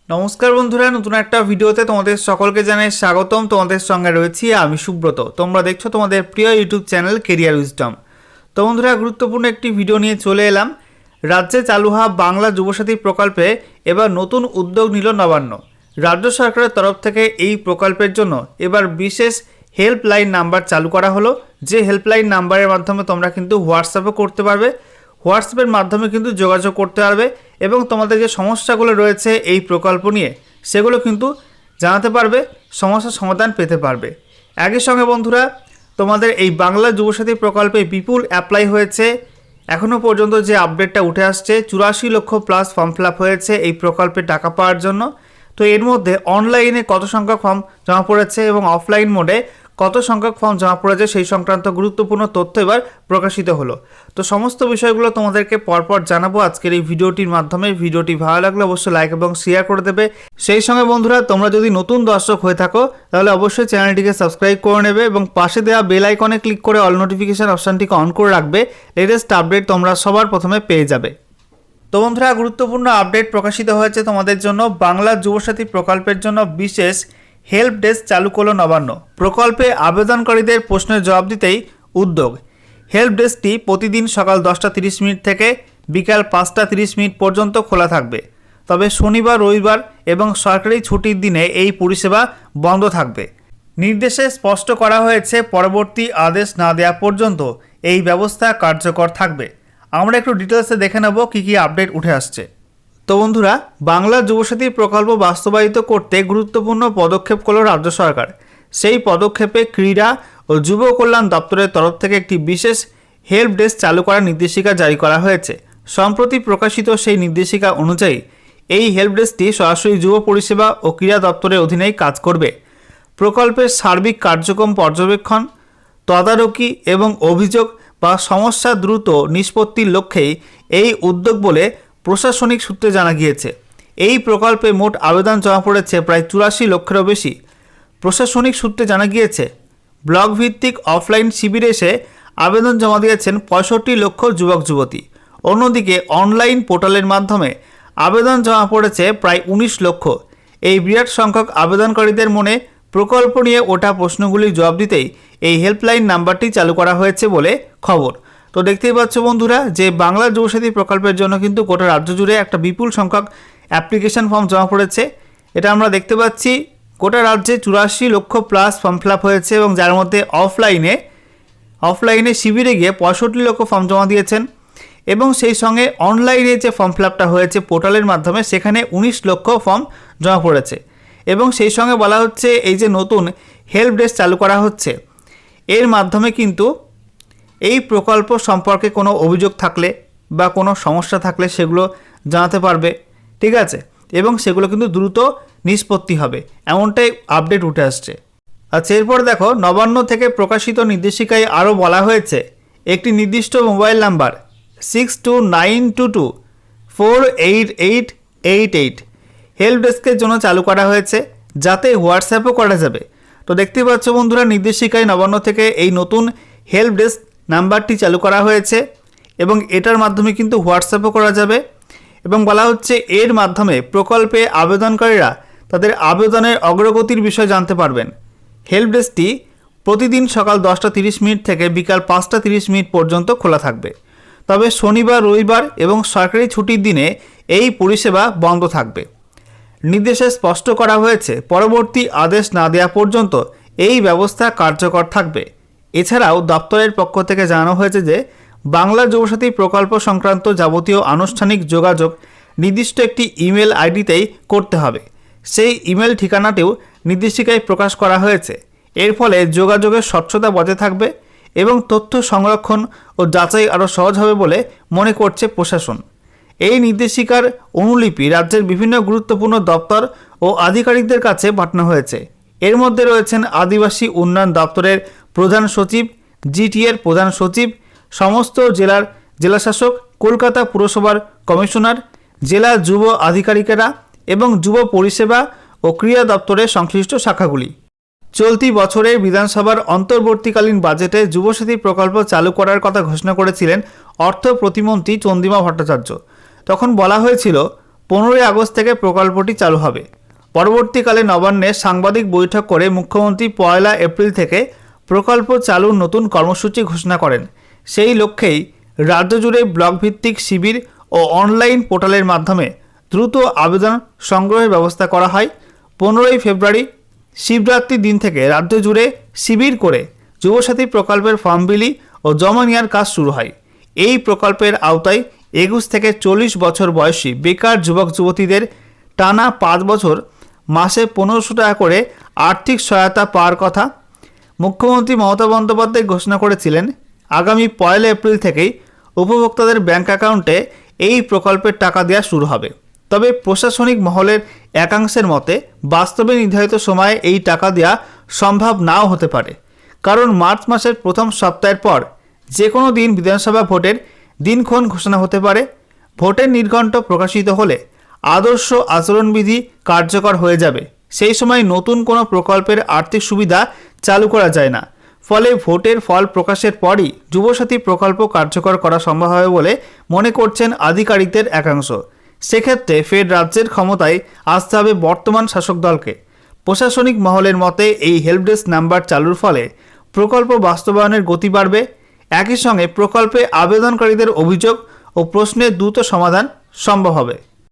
নমস্কার বন্ধুরা, নতুন একটা ভিডিওতে তোমাদের সকলকে জানাই স্বাগতম। তোমাদের সঙ্গে রয়েছি আমি সুব্রত। তোমরা দেখছো তোমাদের প্রিয় ইউটিউব চ্যানেল কেরিয়ার উইজডম। তো বন্ধুরা, গুরুত্বপূর্ণ একটি ভিডিও নিয়ে চলে এলাম। রাজ্যে চালু হওয়া বাংলা যুবসাথী প্রকল্পে এবার নতুন উদ্যোগ নিল নবান্ন। রাজ্য সরকারের তরফ থেকে এই প্রকল্পের জন্য এবার বিশেষ হেল্পলাইন নাম্বার চালু করা হলো, যে হেল্পলাইন নাম্বারের মাধ্যমে তোমরা কিন্তু হোয়াটসঅ্যাপও করতে পারবে। হোয়াটসঅ্যাপের মাধ্যমে কিন্তু যোগাযোগ করতে পারবে এবং তোমাদের যে সমস্যাগুলো রয়েছে এই প্রকল্প নিয়ে সেগুলো কিন্তু জানাতে পারবে, সমস্যার সমাধান পেতে পারবে। একই সঙ্গে বন্ধুরা, তোমাদের এই বাংলা যুবসাথী প্রকল্পে বিপুল অ্যাপ্লাই হয়েছে। এখনও পর্যন্ত যে আপডেটটা উঠে আসছে, 84 লক্ষ প্লাস ফর্ম ফিল আপ হয়েছে এই প্রকল্পে টাকা পাওয়ার জন্য। তো এর মধ্যে অনলাইনে কত সংখ্যক ফর্ম জমা পড়েছে এবং অফলাইন মোডে কত সংখ্যক ফর্ম জমা পড়েছে সেই সংক্রান্ত গুরুত্বপূর্ণ তথ্য এবার প্রকাশিত হলো। তো সমস্ত বিষয়গুলো তোমাদেরকে পরপর জানাবো আজকের এই ভিডিওটির মাধ্যমে। ভিডিওটি ভালো লাগলে অবশ্যই লাইক এবং শেয়ার করে দেবে। সেই সঙ্গে বন্ধুরা, তোমরা যদি নতুন দর্শক হয়ে থাকো তাহলে অবশ্যই চ্যানেলটিকে সাবস্ক্রাইব করে নেবে এবং পাশে দেওয়া বেল আইকনে ক্লিক করে অল নোটিফিকেশন অপশানটিকে অন করে রাখবে। লেটেস্ট আপডেট তোমরা সবার প্রথমে পেয়ে যাবে। তো বন্ধুরা, গুরুত্বপূর্ণ আপডেট প্রকাশিত হয়েছে তোমাদের জন্য। বাংলা যুবসাথী প্রকল্পের জন্য বিশেষ হেল্প ডেস্ক চালু করল নবান্ন। প্রকল্পে আবেদনকারীদের প্রশ্নের জবাব দিতেই উদ্যোগ। হেল্প ডেস্কটি প্রতিদিন সকাল 10:30 থেকে বিকাল 5:30 পর্যন্ত খোলা থাকবে। তবে শনিবার, রবিবার এবং সরকারি ছুটির দিনে এই পরিষেবা বন্ধ থাকবে। নির্দেশে স্পষ্ট করা হয়েছে, পরবর্তী আদেশ না দেওয়া পর্যন্ত এই ব্যবস্থা কার্যকর থাকবে। আমরা একটু ডিটেলসে দেখে নেব কী কী আপডেট উঠে আসছে। তো বন্ধুরা, বাংলা যুবসাথী প্রকল্প বাস্তবায়িত করতে গুরুত্বপূর্ণ পদক্ষেপ করল রাজ্য সরকার। সেই পদক্ষেপে ক্রীড়া ও যুব কল্যাণ দপ্তরের তরফ থেকে একটি বিশেষ হেল্প ডেস্ক চালু করার নির্দেশিকা জারি করা হয়েছে। সম্প্রতি প্রকাশিত সেই নির্দেশিকা অনুযায়ী এই হেল্প ডেস্কটি সরাসরি যুব পরিষেবা ও ক্রীড়া দপ্তরের অধীনেই কাজ করবে। প্রকল্পের সার্বিক কার্যক্রম পর্যবেক্ষণ, তদারকি এবং অভিযোগ বা সমস্যা দ্রুত নিষ্পত্তির লক্ষ্যেই এই উদ্যোগ বলে প্রশাসনিক সূত্রে জানা গিয়েছে। এই প্রকল্পে মোট আবেদন জমা পড়েছে প্রায় 84 লক্ষেরও বেশি। প্রশাসনিক সূত্রে জানা গিয়েছে, ব্লক ভিত্তিক অফলাইন শিবিরে এসে আবেদন জমা দিয়েছেন 65 লক্ষ যুবক যুবতী। অন্যদিকে অনলাইন পোর্টালের মাধ্যমে আবেদন জমা পড়েছে প্রায় 19 লক্ষ। এই বিরাট সংখ্যক আবেদনকারীদের মনে প্রকল্প নিয়ে ওঠা প্রশ্নগুলির জবাব দিতেই এই হেল্পলাইন নাম্বারটি চালু করা হয়েছে বলে খবর। তো দেখতেই পাচ্ছ বন্ধুরা, যে বাংলা যুবসাথী প্রকল্পের জন্য কিন্তু গোটা রাজ্য জুড়ে একটা বিপুল সংখ্যক অ্যাপ্লিকেশন ফর্ম জমা পড়েছে। এটা আমরা দেখতে পাচ্ছি, গোটা রাজ্যে 84 লক্ষ প্লাস ফর্ম ফিল আপ হয়েছে এবং যার মধ্যে অফলাইনে শিবিরে গিয়ে 65 লক্ষ ফর্ম জমা দিয়েছেন এবং সেই সঙ্গে অনলাইনে যে ফর্ম ফিল আপটা হয়েছে পোর্টালের মাধ্যমে সেখানে 19 লক্ষ ফর্ম জমা পড়েছে। এবং সেই সঙ্গে বলা হচ্ছে, এই যে নতুন হেল্প ডেস্ক চালু করা হচ্ছে এর মাধ্যমে কিন্তু এই প্রকল্প সম্পর্কে কোনো অভিযোগ থাকলে বা কোনো সমস্যা থাকলে সেগুলো জানাতে পারবে, ঠিক আছে, এবং সেগুলো কিন্তু দ্রুত নিষ্পত্তি হবে, এমনটাই আপডেট উঠে আসছে। আচ্ছা, এরপর দেখো, নবান্ন থেকে প্রকাশিত নির্দেশিকায় আরও বলা হয়েছে, একটি নির্দিষ্ট মোবাইল নাম্বার 6292248888 হেল্প ডেস্কের জন্য চালু করা হয়েছে, যাতে হোয়াটসঅ্যাপও করা যাবে। তো দেখতেই পাচ্ছ বন্ধুরা, নির্দেশিকায় নবান্ন থেকে এই নতুন হেল্প ডেস্ক নাম্বারটি চালু করা হয়েছে এবং এটার মাধ্যমে কিন্তু হোয়াটসঅ্যাপও করা যাবে। এবং বলা হচ্ছে, এর মাধ্যমে প্রকল্পে আবেদনকারীরা তাদের আবেদনের অগ্রগতির বিষয় জানতে পারবেন। হেল্প ডেস্কটি প্রতিদিন সকাল 10:30 থেকে বিকাল 5:30 পর্যন্ত খোলা থাকবে। তবে শনিবার, রবিবার এবং সরকারি ছুটির দিনে এই পরিষেবা বন্ধ থাকবে। নির্দেশে স্পষ্ট করা হয়েছে, পরবর্তী আদেশ না দেওয়া পর্যন্ত এই ব্যবস্থা কার্যকর থাকবে। এছাড়াও দপ্তরের পক্ষ থেকে জানানো হয়েছে যে বাংলা যুবসাথী প্রকল্প সংক্রান্ত যাবতীয় আনুষ্ঠানিক যোগাযোগ নির্দিষ্ট একটি ইমেল আইডিতেই করতে হবে। সেই ইমেল ঠিকানাটিও নির্দেশিকায় প্রকাশ করা হয়েছে। এর ফলে যোগাযোগের স্বচ্ছতা বজায় থাকবে এবং তথ্য সংরক্ষণ ও যাচাই আরও সহজ হবে বলে মনে করছে প্রশাসন। এই নির্দেশিকার অনুলিপি রাজ্যের বিভিন্ন গুরুত্বপূর্ণ দপ্তর ও আধিকারিকদের কাছে পাঠানো হয়েছে। এর মধ্যে রয়েছেন আদিবাসী উন্নয়ন দপ্তরের প্রধান সচিব, জিটিএর প্রধান সচিব, সমস্ত জেলার জেলাশাসক, কলকাতা পুরসভার কমিশনার, জেলা যুব আধিকারিকেরা এবং যুব পরিষেবা ও ক্রীড়া দপ্তরের সংশ্লিষ্ট শাখাগুলি। চলতি বছরের বিধানসভার অন্তর্বর্তীকালীন বাজেটে যুবসাথী প্রকল্প চালু করার কথা ঘোষণা করেছিলেন অর্থ প্রতিমন্ত্রী চন্দ্রিমা ভট্টাচার্য। তখন বলা হয়েছিল, 15ই আগস্ট থেকে প্রকল্পটি চালু হবে। পরবর্তীকালে নবান্নে সাংবাদিক বৈঠক করে মুখ্যমন্ত্রী 1 এপ্রিল থেকে প্রকল্প চালুর নতুন কর্মসূচি ঘোষণা করেন। সেই লক্ষ্যেই রাজ্য জুড়ে ব্লক ভিত্তিক শিবির ও অনলাইন পোর্টালের মাধ্যমে দ্রুত আবেদন সংগ্রহের ব্যবস্থা করা হয়। 15ই ফেব্রুয়ারি শিবরাত্রির দিন থেকে রাজ্য জুড়ে শিবির করে যুবসাথী প্রকল্পের ফর্ম বিলি ও জমা নেওয়ার কাজ শুরু হয়। এই প্রকল্পের আওতায় 21 থেকে 40 বছর বয়সী বেকার যুবক যুবতীদের টানা 5 বছর মাসে 1500 টাকা করে আর্থিক সহায়তা পাওয়ার কথা মুখ্যমন্ত্রী মমতা বন্দ্যোপাধ্যায় ঘোষণা করেছিলেন। আগামী 1 এপ্রিল থেকেই উপভোক্তাদের ব্যাংক অ্যাকাউন্টে এই প্রকল্পের টাকা দেওয়া শুরু হবে। তবে প্রশাসনিক মহলের একাংশের মতে বাস্তবে নির্ধারিত সময়ে এই টাকা দেওয়া সম্ভব নাও হতে পারে, কারণ মার্চ মাসের প্রথম সপ্তাহের পর যে কোনো দিন বিধানসভা ভোটের দিনক্ষণ ঘোষণা হতে পারে। ভোটের নির্ঘণ্ট প্রকাশিত হলে আদর্শ আচরণবিধি কার্যকর হয়ে যাবে। সেই সময় নতুন কোনো প্রকল্পের আর্থিক সুবিধা চালু করা যায় না। ফলে ভোটের ফল প্রকাশের পরই যুবসাথী প্রকল্প কার্যকর করা সম্ভব হবে বলে মনে করছেন আধিকারিকদের একাংশ। সেক্ষেত্রে ফের রাজ্যের ক্ষমতায় আসতে হবে বর্তমান শাসক দলকে। প্রশাসনিক মহলের মতে এই হেল্প ডেস্ক নাম্বার চালুর ফলে প্রকল্প বাস্তবায়নের গতি বাড়বে। একই সঙ্গে প্রকল্পে আবেদনকারীদের অভিযোগ ও প্রশ্নের দ্রুত সমাধান সম্ভব হবে।